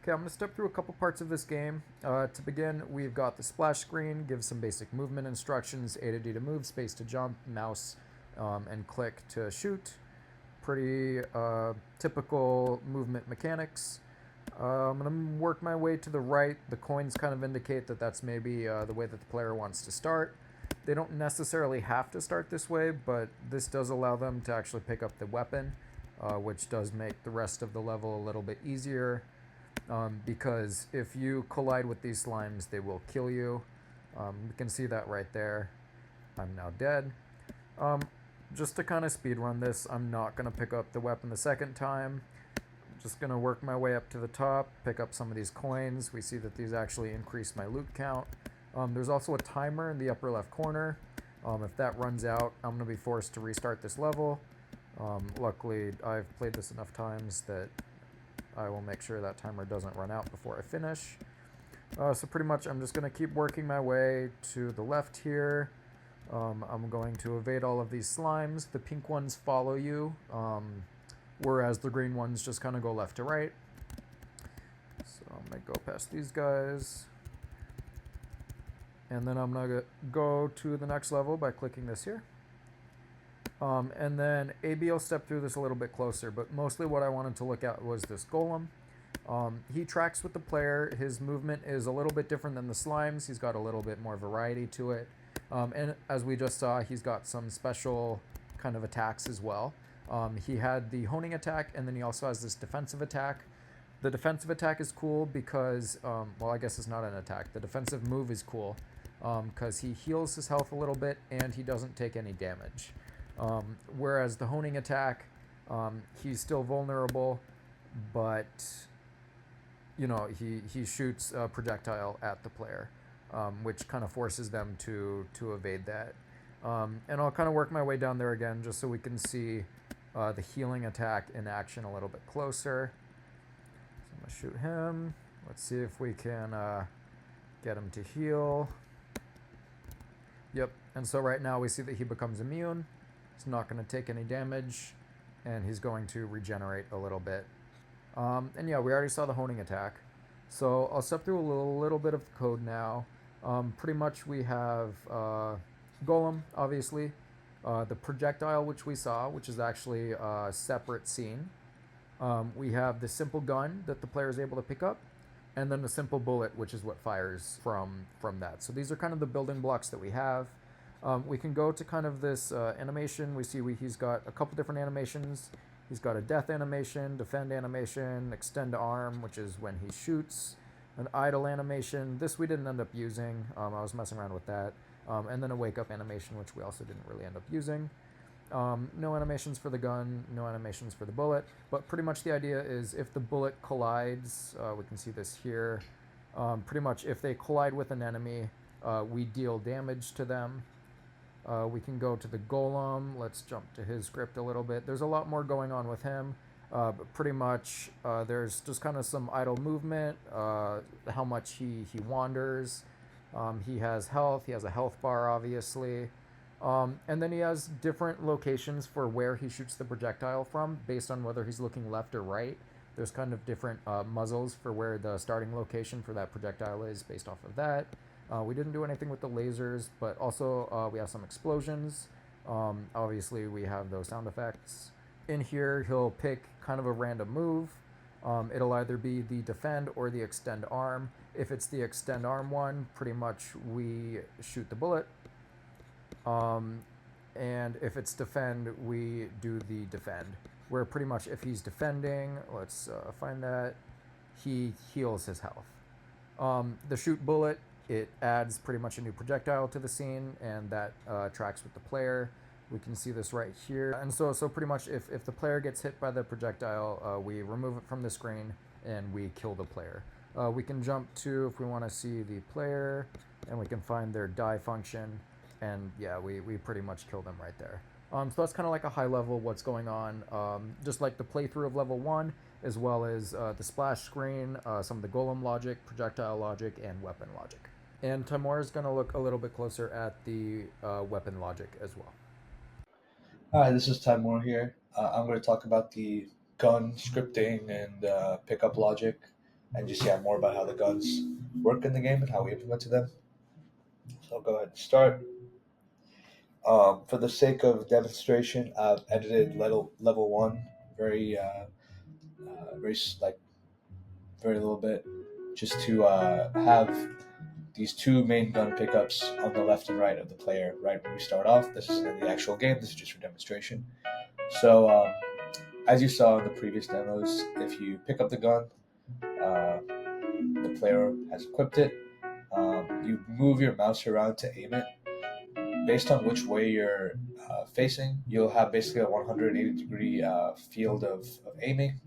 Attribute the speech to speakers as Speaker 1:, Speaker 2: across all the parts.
Speaker 1: Okay, I'm going to step through a couple parts of this game. To begin, we've got the splash screen, gives some basic movement instructions, A to D to move, space to jump, mouse, and click to shoot. Pretty typical movement mechanics. I'm going to work my way to the right. The coins kind of indicate that that's maybe the way that the player wants to start. They don't necessarily have to start this way, but this does allow them to actually pick up the weapon, which does make the rest of the level a little bit easier. Because if you collide with these slimes, they will kill you. You can see that right there. I'm now dead. Um, just to kind of speed run this, I'm not going to pick up the weapon the second time. I'm just going to work my way up to the top, pick up some of these coins. We see that these actually increase my loot count. There's also a timer in the upper left corner. If that runs out, I'm going to be forced to restart this level. Luckily, I've played this enough times that I will make sure that timer doesn't run out before I finish. So pretty much I'm just going to keep working my way to the left here. I'm going to evade all of these slimes. The pink ones follow you, whereas the green ones just kind of go left to right. So I'm going to go past these guys. And then I'm going to go to the next level by clicking this here. And then AB will step through this a little bit closer, but mostly what I wanted to look at was this golem. He tracks with the player. His movement is a little bit different than the slimes. He's got a little bit more variety to it. And as we just saw, he's got some special kind of attacks as well. He had the honing attack, and then he also has this defensive attack. The defensive attack is cool because, well, I guess it's not an attack. The defensive move is cool because he heals his health a little bit and he doesn't take any damage. Whereas the honing attack, he's still vulnerable, but you know he shoots a projectile at the player, which kind of forces them to evade that. And I'll kind of work my way down there again just so we can see the healing attack in action a little bit closer. So I'm gonna shoot him. Let's see if we can get him to heal. Yep. And so right now we see that he becomes immune. He's not going to take any damage, and he's going to regenerate a little bit. And yeah, we already saw the honing attack. So I'll step through a little bit of the code now. Pretty much we have Golem, obviously. The projectile, which we saw, which is actually a separate scene. We have the simple gun that the player is able to pick up, and then the simple bullet, which is what fires from that. So these are kind of the building blocks that we have. We can go to kind of this animation. We see he's got a couple different animations. He's got a death animation, defend animation, extend arm, which is when he shoots, an idle animation. This we didn't end up using. I was messing around with that. And then a wake up animation, which we also didn't really end up using. No animations for the gun, no animations for the bullet, but pretty much the idea is if the bullet collides, we can see this here, pretty much if they collide with an enemy, we deal damage to them. We can go to the golem. Let's jump to his script a little bit. There's a lot more going on with him, but pretty much there's just kind of some idle movement, how much he wanders. He has health. He has a health bar, obviously. And then he has different locations for where he shoots the projectile from based on whether he's looking left or right. There's kind of different muzzles for where the starting location for that projectile is based off of that. We didn't do anything with the lasers, but also we have some explosions. Obviously, we have those sound effects. In here, he'll pick kind of a random move. It'll either be the defend or the extend arm. If it's the extend arm one, pretty much we shoot the bullet. And if it's defend, we do the defend. Where pretty much if he's defending, let's find that, he heals his health. The shoot bullet, it adds pretty much a new projectile to the scene, and that tracks with the player. We can see this right here. And so pretty much if the player gets hit by the projectile, we remove it from the screen and we kill the player. We can jump to, if we want to see the player, and we can find their die function. And yeah, we pretty much kill them right there. So that's kind of like a high level what's going on, just like the playthrough of level 1, as well as the splash screen, some of the golem logic, projectile logic, and weapon logic. And Timur is going to look a little bit closer at the weapon logic as well.
Speaker 2: Hi, this is Timur here. I'm going to talk about the gun scripting and pickup logic. and just more about how the guns work in the game and how we implemented them. So I'll go ahead and start. For the sake of demonstration, I've edited level 1 very very little bit, just to have these two main gun pickups on the left and right of the player right when we start off. This isn't in the actual game, this is just for demonstration. So as you saw in the previous demos, if you pick up the gun, the player has equipped it. You move your mouse around to aim it. Based on which way you're facing, you'll have basically a 180-degree field of aiming.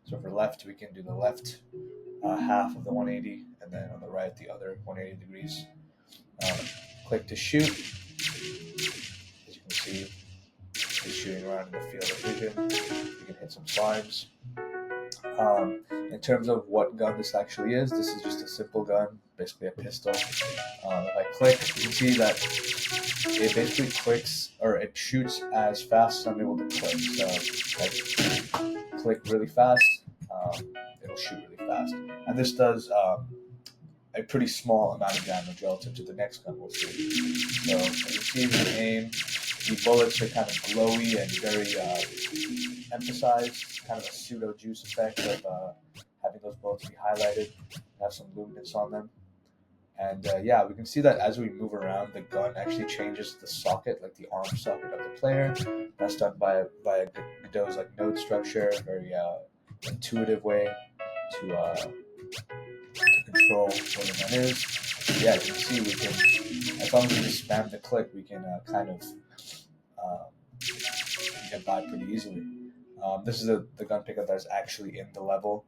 Speaker 2: So for left, we can do the left half of the 180, and then on the right, the other 180 degrees. Click to shoot. As you can see, he's shooting around in the field of vision. You can hit some slimes. In terms of what gun this actually is, this is just a simple gun, basically a pistol. If I click, you can see that it basically clicks, or it shoots as fast as I'm able to click. So if I click really fast, it'll shoot really fast. And this does a pretty small amount of damage relative to the next gun we'll see. So as you see, when you aim, the bullets are kind of glowy and very emphasized, kind of a pseudo juice effect of having those bullets be highlighted, have some luminance on them. And we can see that as we move around, the gun actually changes the socket, like the arm socket of the player. That's done by a Godot's like node structure, very intuitive way to control what the gun is. Yeah, as you can see, we can, as long as we just spam the click, we can get by pretty easily. This is the gun pickup that is actually in the level,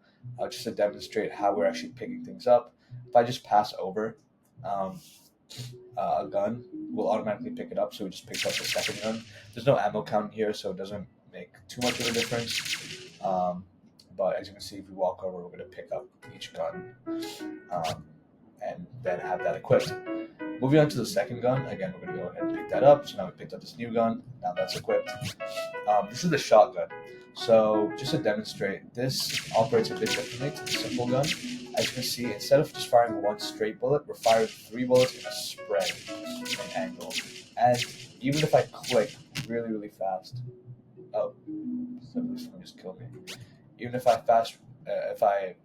Speaker 2: just to demonstrate how we're actually picking things up. If I just pass over a gun, we'll automatically pick it up, so we just picked up the second gun. There's no ammo count here, so it doesn't make too much of a difference. But as you can see, if we walk over, we're going to pick up each gun and then have that equipped. Moving on to the second gun, again, we're going to go ahead and pick that up. So now we picked up this new gun, now that's equipped. This is the shotgun. So just to demonstrate, this operates a bit differently to the simple gun. As you can see, instead of just firing one straight bullet, we're firing 3 bullets in a spread in an angle. And even if I click really, really fast, someone just killed me. Even if I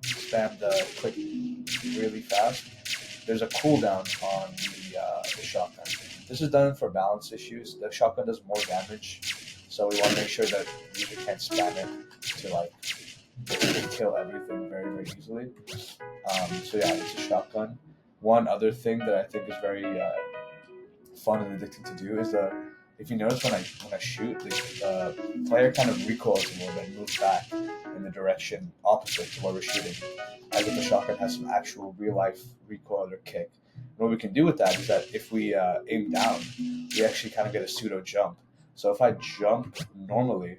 Speaker 2: spam the click really fast, there's a cooldown on the shotgun. This is done for balance issues. The shotgun does more damage, so we want to make sure that the user can't spam it to kill everything very, very easily. So yeah, it's a shotgun. One other thing that I think is very fun and addicting to do is if you notice when I shoot, the player kind of recoils a little bit and moves back in the direction opposite to where we're shooting, as if the shotgun has some actual real life recoil or kick. And what we can do with that is that if we aim down, we actually kind of get a pseudo jump. So if I jump normally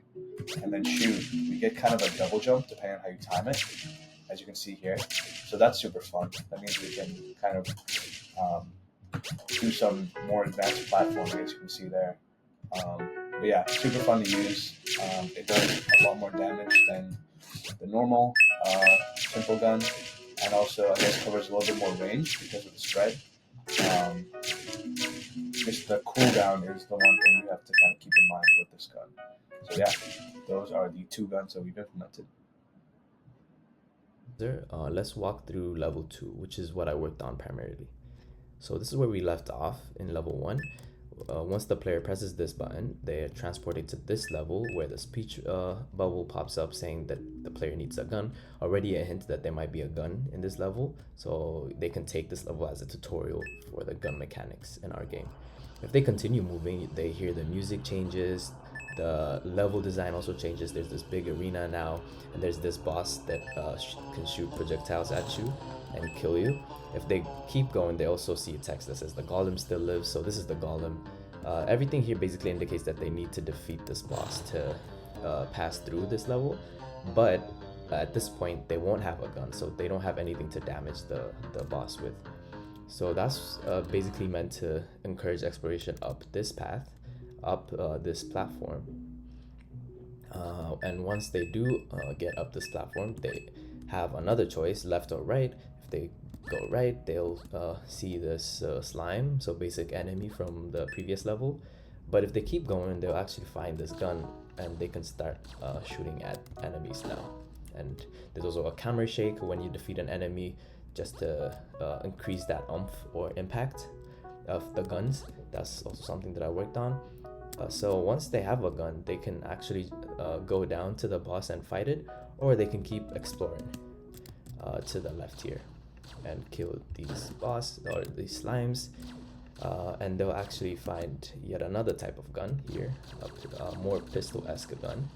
Speaker 2: and then shoot, we get kind of a double jump depending on how you time it, as you can see here. So that's super fun. That means we can kind of do some more advanced platforming, as you can see there. But yeah, super fun to use. It does a lot more damage than the normal simple gun, and also I guess covers a little bit more range because of the spread. Just the cooldown is the one thing you have to kind of keep in mind with this gun. So yeah, those are the 2 guns that we've implemented.
Speaker 3: Let's walk through level 2, which is what I worked on primarily. So this is where we left off in level 1. Once the player presses this button, they are transported to this level where the speech bubble pops up saying that the player needs a gun. Already a hint that there might be a gun in this level, so they can take this level as a tutorial for the gun mechanics in our game. If they continue moving, they hear the music changes, the level design also changes. There's this big arena now, and there's this boss that can shoot projectiles at you and kill you. If they keep going, they also see a text that says the golem still lives, so this is the golem. Everything here basically indicates that they need to defeat this boss to pass through this level, but at this point they won't have a gun, so they don't have anything to damage the boss with. So that's basically meant to encourage exploration up this path, up this platform. And once they do get up this platform, have another choice, left or right. If they go right, they'll see this slime, so basic enemy from the previous level. But if they keep going, they'll actually find this gun and they can start shooting at enemies now. And there's also a camera shake when you defeat an enemy, just to increase that oomph or impact of the guns. That's also something that I worked on. So once they have a gun, they can actually go down to the boss and fight it, or they can keep exploring to the left here and kill these boss or these slimes. And they'll actually find yet another type of gun here, a more pistol-esque gun.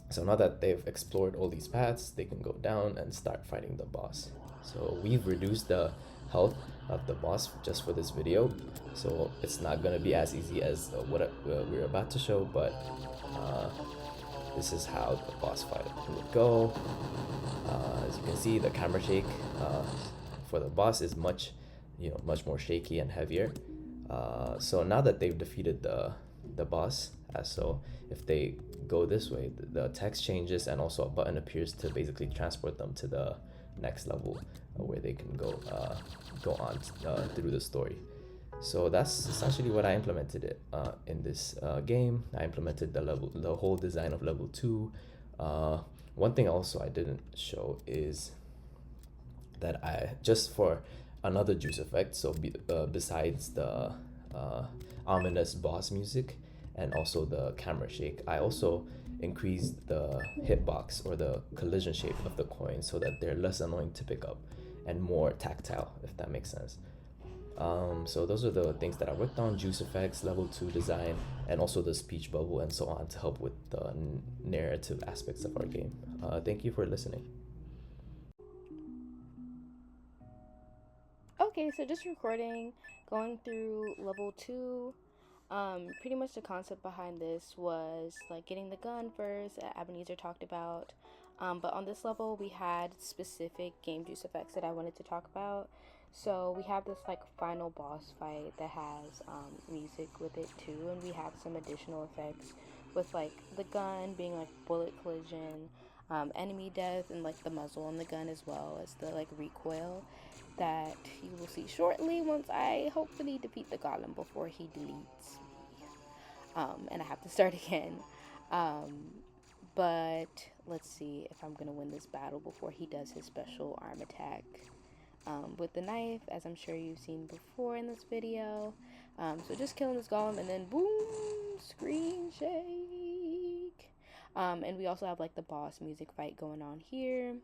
Speaker 3: So now that they've explored all these paths, they can go down and start fighting the boss. So we've reduced the health of the boss just for this video, so it's not gonna be as easy as what we're about to show, but this is how the boss fight would go. As you can see, the camera shake for the boss is much more shaky and heavier. So now that they've defeated the boss, so if they go this way, the text changes and also a button appears to basically transport them to the next level where they can go on through the story. So that's essentially what I implemented it in this game. I implemented the whole design of level 2. One thing also I didn't show is that I, just for another juice effect, so besides the ominous boss music and also the camera shake, I also increased the hitbox or the collision shape of the coins so that they're less annoying to pick up and more tactile, if that makes sense. So those are the things that I worked on: juice effects, level 2 design, and also the speech bubble and so on, to help with the narrative aspects of our game. Thank you for listening.
Speaker 4: Okay, so just recording, going through level 2. Pretty much the concept behind this was like getting the gun first, that Ebenezer talked about. But on this level, we had specific game juice effects that I wanted to talk about. So we have this like final boss fight that has music with it too, and we have some additional effects with like the gun being like bullet collision, enemy death, and like the muzzle on the gun, as well as the like recoil that you will see shortly once I hopefully defeat the golem before he deletes me. And I have to start again. But let's see if I'm gonna win this battle before he does his special arm attack with the knife, as I'm sure you've seen before in this video. So just killing this golem and then boom, screen shake. And we also have like the boss music fight going on here.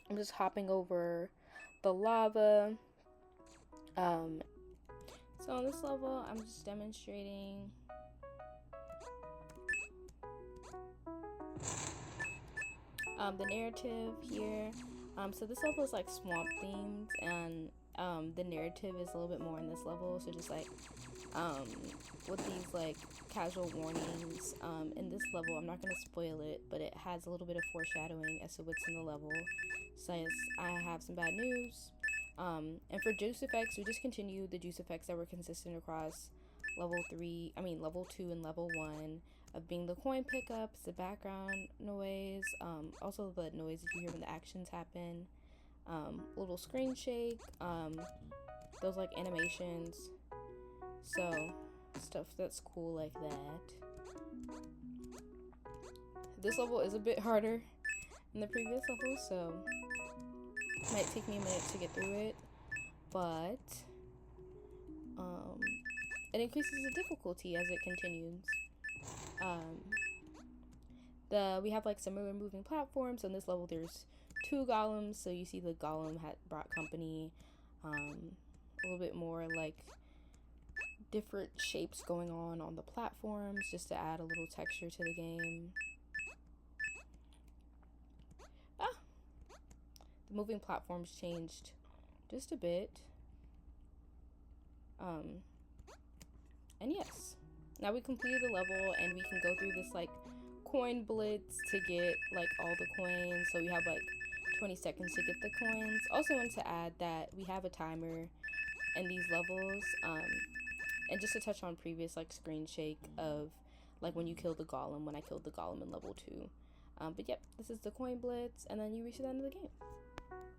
Speaker 4: I'm just hopping over the lava. So on this level, I'm just demonstrating the narrative here. So this level is like swamp themed, and the narrative is a little bit more in this level. So just like with these like casual warnings in this level, I'm not gonna spoil it, but it has a little bit of foreshadowing as to what's in the level. Says I have some bad news. And for juice effects, we just continue the juice effects that were consistent across level 2 and level 1, of being the coin pickups, the background noise, also the noise that you hear when the actions happen, little screen shake, those like animations, so stuff that's cool like that. This level is a bit harder than the previous level, so it might take me a minute to get through it, but it increases the difficulty as it continues. We have like some moving platforms. On this level there's 2 golems, so you see the golem had brought company, a little bit more like different shapes going on the platforms, just to add a little texture to the game. The moving platforms changed just a bit, and yes, now we completed the level and we can go through this like coin blitz to get like all the coins. So we have like 20 seconds to get the coins. Also wanted to add that we have a timer in these levels, and just to touch on previous like screen shake of like when you kill the golem, when I killed the golem in level 2, But yep, this is the coin blitz, and then you reach the end of the game.